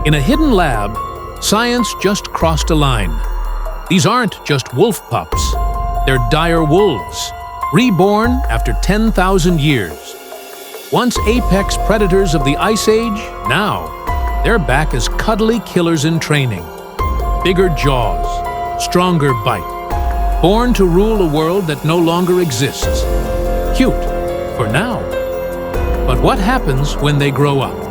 In a hidden lab, science just crossed a line. These aren't just wolf pups. They're dire wolves, reborn after 10,000 years. Once apex predators of the Ice Age, now they're back as cuddly killers in training. Bigger jaws, stronger bite. Born to rule a world that no longer exists. Cute, for now. But what happens when they grow up?